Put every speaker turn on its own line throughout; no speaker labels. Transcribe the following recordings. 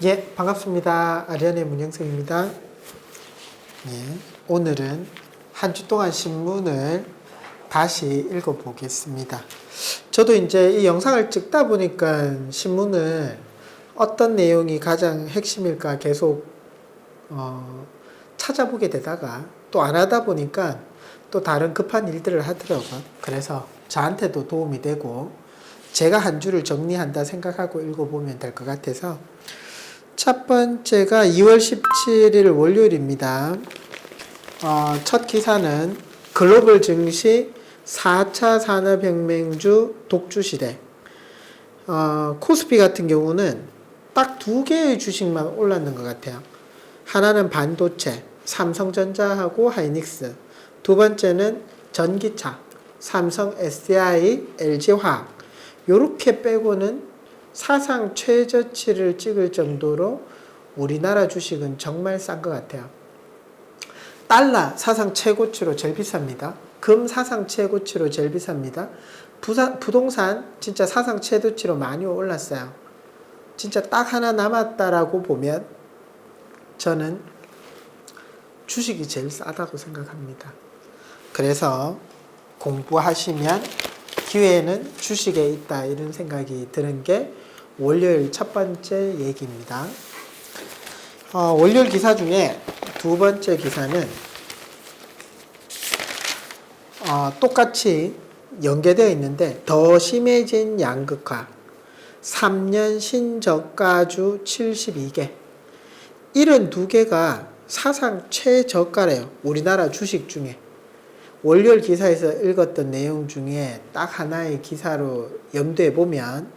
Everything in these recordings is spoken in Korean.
예, 반갑습니다. 아리안의 문영석입니다. 예, 오늘은 한 주 동안 신문을 다시 읽어보겠습니다. 저도 이제 이 영상을 찍다 보니까 신문을 어떤 내용이 가장 핵심일까 계속 찾아보게 되다가 또 안 하다 보니까 또 다른 급한 일들을 하더라고요. 그래서 저한테도 도움이 되고 제가 한 주를 정리한다 생각하고 읽어보면 될 것 같아서 첫 번째가 2월 17일 월요일입니다. 첫 기사는 글로벌 증시 4차 산업혁명주 독주시대. 코스피 같은 경우는 딱 두 개의 주식만 올랐는 것 같아요. 하나는 반도체, 삼성전자하고 하이닉스. 두 번째는 전기차, 삼성, SDI, LG화학. 요렇게 빼고는 사상 최저치를 찍을 정도로 우리나라 주식은 정말 싼 것 같아요. 달러 사상 최고치로 제일 비쌉니다. 금 사상 최고치로 제일 비쌉니다. 부동산 진짜 사상 최고치로 많이 올랐어요. 진짜 딱 하나 남았다라고 보면 저는 주식이 제일 싸다고 생각합니다. 그래서 공부하시면 기회는 주식에 있다 이런 생각이 드는 게 월요일 첫 번째 얘기입니다. 월요일 기사 중에 두 번째 기사는 똑같이 연계되어 있는데 더 심해진 양극화 3년 신저가주 72개 72개가 사상 최저가래요. 우리나라 주식 중에 월요일 기사에서 읽었던 내용 중에 딱 하나의 기사로 염두에 보면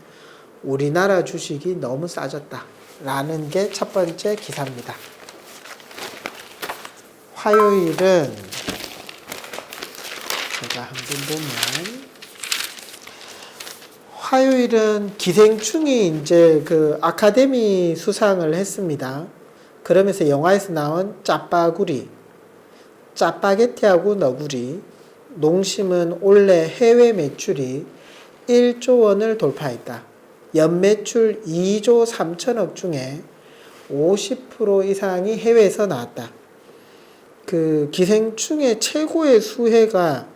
우리나라 주식이 너무 싸졌다 라는 게 첫 번째 기사입니다. 화요일은 제가 한번 보면 화요일은 기생충이 이제 그 아카데미 수상을 했습니다. 그러면서 영화에서 나온 짜파구리, 짜파게티하고 너구리, 농심은 올해 해외 매출이 1조 원을 돌파했다. 연매출 2조 3천억 중에 50% 이상이 해외에서 나왔다. 그 기생충의 최고의 수혜가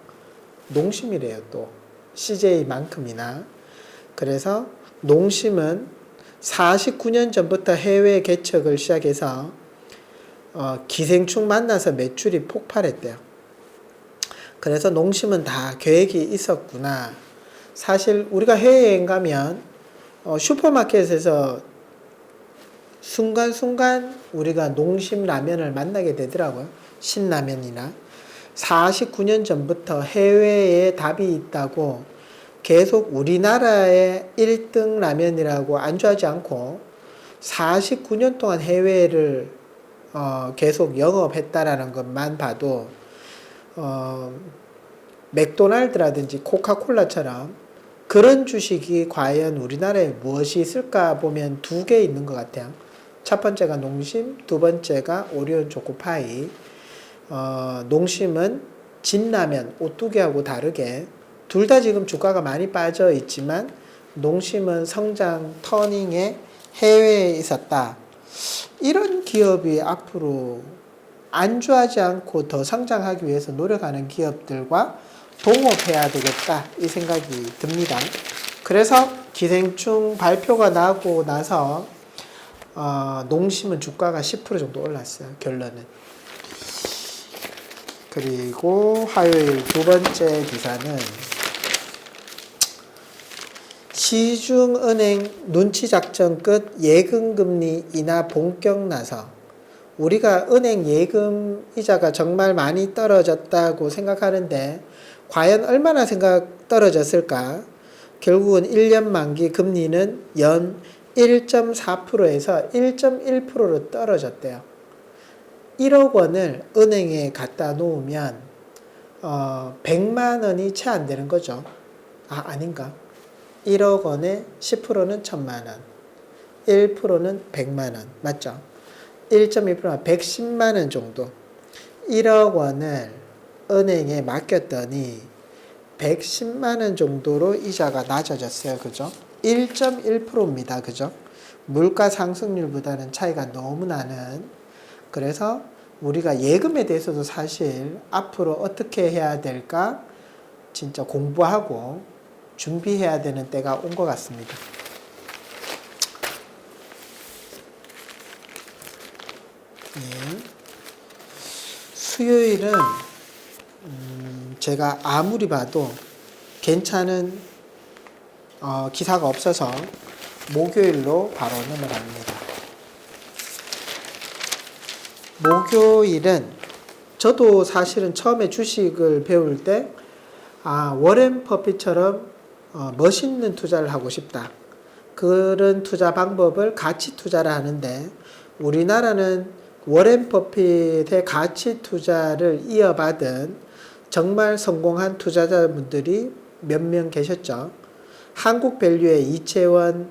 농심이래요, 또. CJ만큼이나. 그래서 농심은 49년 전부터 해외 개척을 시작해서 기생충 만나서 매출이 폭발했대요. 그래서 농심은 다 계획이 있었구나. 사실 우리가 해외여행 가면 슈퍼마켓에서 순간순간 우리가 농심 라면을 만나게 되더라고요. 신라면이나. 49년 전부터 해외에 답이 있다고 계속 우리나라의 1등 라면이라고 안주하지 않고 49년 동안 해외를 계속 영업했다라는 것만 봐도 맥도날드라든지 코카콜라처럼 그런 주식이 과연 우리나라에 무엇이 있을까 보면 두 개 있는 것 같아요. 첫 번째가 농심, 두 번째가 오리온 초코파이. 농심은 진라면, 오뚜기하고 다르게 둘 다 지금 주가가 많이 빠져 있지만 농심은 성장 터닝에 해외에 있었다. 이런 기업이 앞으로 안주하지 않고 더 성장하기 위해서 노력하는 기업들과 동업해야 되겠다 이 생각이 듭니다. 그래서 기생충 발표가 나고 나서 농심은 주가가 10% 정도 올랐어요. 결론은. 그리고 화요일 두 번째 기사는 시중은행 눈치작전 끝 예금금리 인하 본격 나서 우리가 은행 예금 이자가 정말 많이 떨어졌다고 생각하는데 과연 얼마나 떨어졌을까? 결국은 1년 만기 금리는 연 1.4%에서 1.1%로 떨어졌대요. 1억 원을 은행에 갖다 놓으면 100만 원이 채 안 되는 거죠. 아닌가? 1억 원에 10%는 1000만 원, 1%는 100만 원, 맞죠? 1.1%는 110만 원 정도. 1억 원을 은행에 맡겼더니 110만 원 정도로 이자가 낮아졌어요. 그죠? 1.1%입니다. 그죠? 물가 상승률보다는 차이가 너무 나는, 그래서 우리가 예금에 대해서도 사실 앞으로 어떻게 해야 될까 진짜 공부하고 준비해야 되는 때가 온 것 같습니다. 예. 수요일은 제가 아무리 봐도 괜찮은 기사가 없어서 목요일로 바로 넘어갑니다. 목요일은 저도 사실은 처음에 주식을 배울 때 워렌 버핏처럼 멋있는 투자를 하고 싶다. 그런 투자 방법을 가치 투자를 하는데, 우리나라는 워렌 버핏의 가치 투자를 이어받은 정말 성공한 투자자분들이 몇 명 계셨죠. 한국밸류의 이채원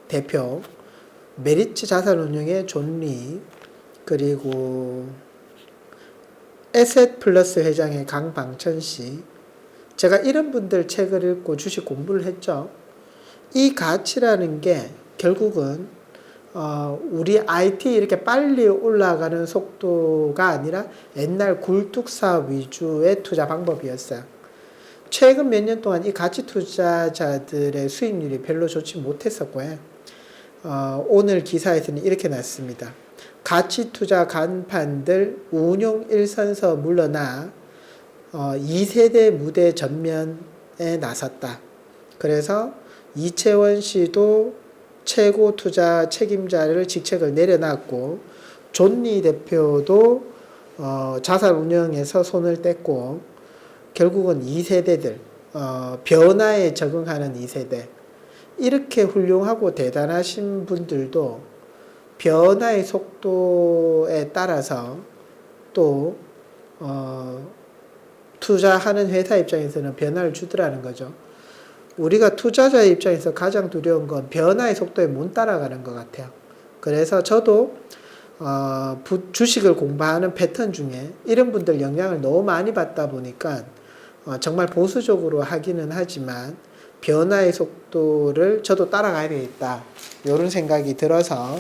대표, 메리츠 자산운용의 존 리, 그리고 에셋플러스 회장의 강방천 씨. 제가 이런 분들 책을 읽고 주식 공부를 했죠. 이 가치라는 게 결국은 우리 IT 이렇게 빨리 올라가는 속도가 아니라 옛날 굴뚝사 위주의 투자 방법이었어요. 최근 몇 년 동안 이 가치 투자자들의 수익률이 별로 좋지 못했었고요. 오늘 기사에서는 이렇게 났습니다. 가치 투자 간판들 운용 일선서 물러나 2세대 무대 전면에 나섰다. 그래서 이채원 씨도 최고 투자 책임자를 직책을 내려놨고, 존리 대표도 자산 운영에서 손을 뗐고, 결국은 2세대들, 변화에 적응하는 2세대, 이렇게 훌륭하고 대단하신 분들도 변화의 속도에 따라서 또 투자하는 회사 입장에서는 변화를 주더라는 거죠. 우리가 투자자의 입장에서 가장 두려운 건 변화의 속도에 못 따라가는 것 같아요. 그래서 저도 주식을 공부하는 패턴 중에 이런 분들 영향을 너무 많이 받다 보니까 정말 보수적으로 하기는 하지만 변화의 속도를 저도 따라가야 되겠다, 이런 생각이 들어서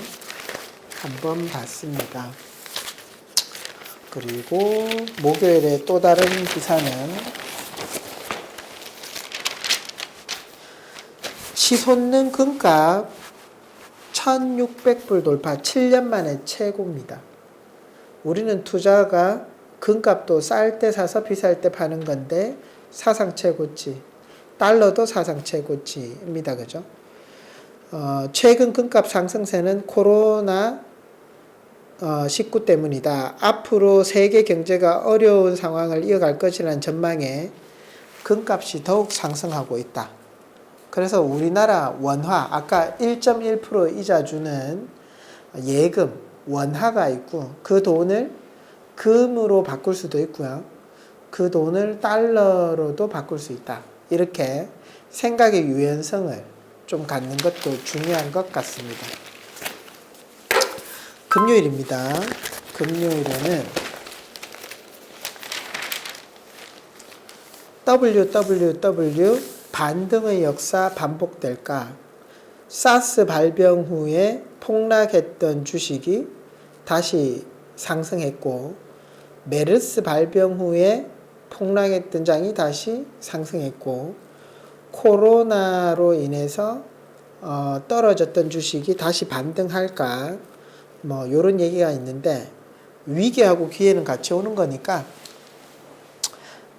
한번 봤습니다. 그리고 목요일에 또 다른 기사는 치솟는 금값 1600불 돌파, 7년 만에 최고입니다. 우리는 투자가 금값도 쌀 때 사서 비쌀 때 파는 건데 사상 최고치, 달러도 사상 최고치입니다. 그죠? 최근 금값 상승세는 코로나 19 때문이다. 앞으로 세계 경제가 어려운 상황을 이어갈 것이라는 전망에 금값이 더욱 상승하고 있다. 그래서 우리나라 원화, 아까 1.1% 이자 주는 예금, 원화가 있고, 그 돈을 금으로 바꿀 수도 있고요. 그 돈을 달러로도 바꿀 수 있다. 이렇게 생각의 유연성을 좀 갖는 것도 중요한 것 같습니다. 금요일입니다. 금요일에는 WWW 반등의 역사 반복될까? 사스 발병 후에 폭락했던 주식이 다시 상승했고, 메르스 발병 후에 폭락했던 장이 다시 상승했고, 코로나로 인해서 떨어졌던 주식이 다시 반등할까? 뭐 요런 얘기가 있는데, 위기하고 기회는 같이 오는 거니까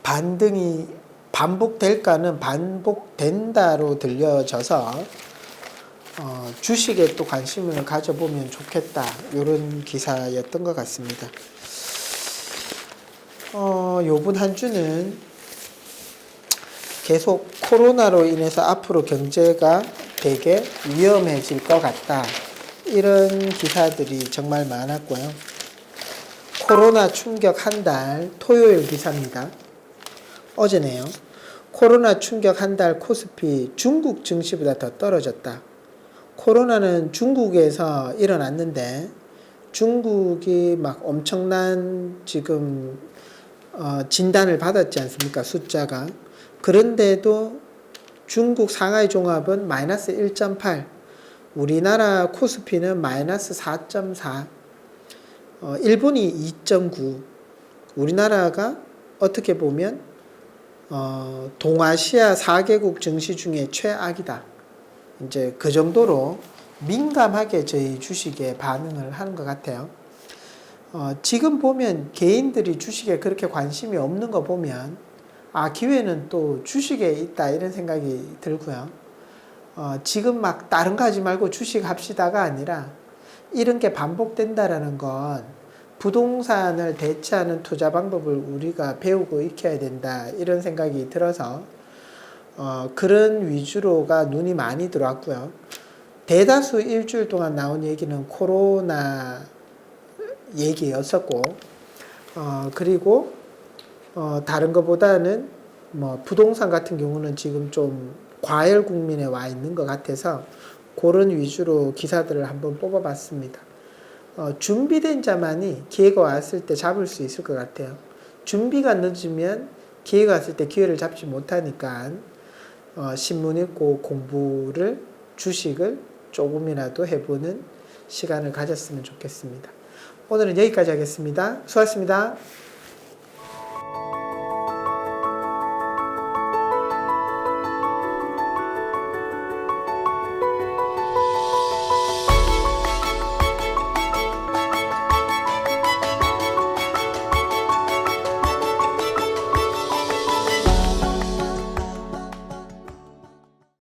반등이 반복될까는 반복된다로 들려져서 주식에 또 관심을 가져보면 좋겠다, 요런 기사였던 것 같습니다. 요번 한 주는 계속 코로나로 인해서 앞으로 경제가 되게 위험해질 것 같다, 이런 기사들이 정말 많았고요. 코로나 충격 한 달, 토요일 기사입니다. 어제네요. 코로나 충격 한 달 코스피 중국 증시보다 더 떨어졌다. 코로나는 중국에서 일어났는데 중국이 막 엄청난 지금 진단을 받았지 않습니까? 숫자가. 그런데도 중국 상하이 종합은 마이너스 1.8, 우리나라 코스피는 마이너스 4.4, 일본이 2.9, 우리나라가 어떻게 보면 동아시아 4개국 증시 중에 최악이다. 이제 그 정도로 민감하게 저희 주식에 반응을 하는 것 같아요. 지금 보면 개인들이 주식에 그렇게 관심이 없는 거 보면 기회는 또 주식에 있다 이런 생각이 들고요. 지금 막 다른 거 하지 말고 주식 합시다가 아니라 이런 게 반복된다라는 건 부동산을 대체하는 투자 방법을 우리가 배우고 익혀야 된다 이런 생각이 들어서 그런 위주로가 눈이 많이 들어왔고요. 대다수 일주일 동안 나온 얘기는 코로나 얘기였었고 그리고 다른 것보다는 뭐 부동산 같은 경우는 지금 좀 과열 국민에 와 있는 것 같아서 그런 위주로 기사들을 한번 뽑아봤습니다. 준비된 자만이 기회가 왔을 때 잡을 수 있을 것 같아요. 준비가 늦으면 기회가 왔을 때 기회를 잡지 못하니까 신문 읽고 공부를 주식을 조금이라도 해보는 시간을 가졌으면 좋겠습니다. 오늘은 여기까지 하겠습니다. 수고하셨습니다.